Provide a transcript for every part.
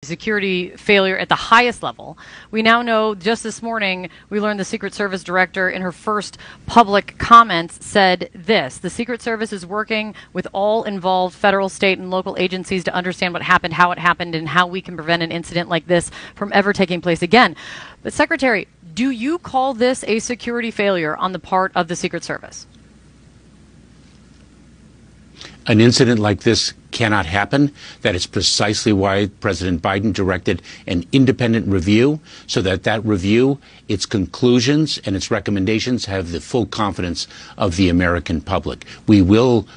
security failure at the highest level. We now know, just this morning, we learned the Secret Service director in her first public comments said this: the Secret Service is working with all involved federal, state, and local agencies to understand what happened, how it happened, and how we can prevent an incident like this from ever taking place again. But Secretary, do you call this a security failure on the part of the Secret Service? An incident like this cannot happen. That is precisely why President Biden directed an independent review, so that that review, its conclusions and its recommendations have the full confidence of the American public. We will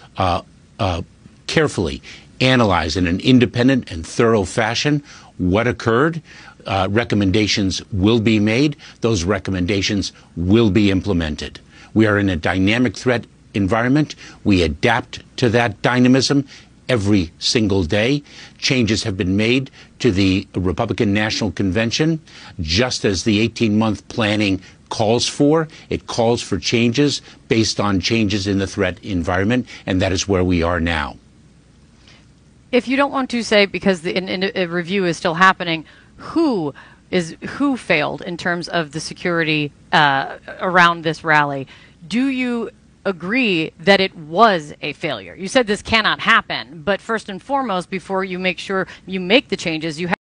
carefully analyze in an independent and thorough fashion what occurred. Recommendations will be made. Those recommendations will be implemented. We are in a dynamic threat environment. We adapt to that dynamism every single day. Changes have been made to the Republican National Convention, just as the 18-month planning calls for. It calls for changes based on changes in the threat environment, and that is where we are now. If you don't want to say, because a review is still happening, who failed in terms of the security around this rally, do you agree that it was a failure? You said this cannot happen, but first and foremost, before you make sure you make the changes, you have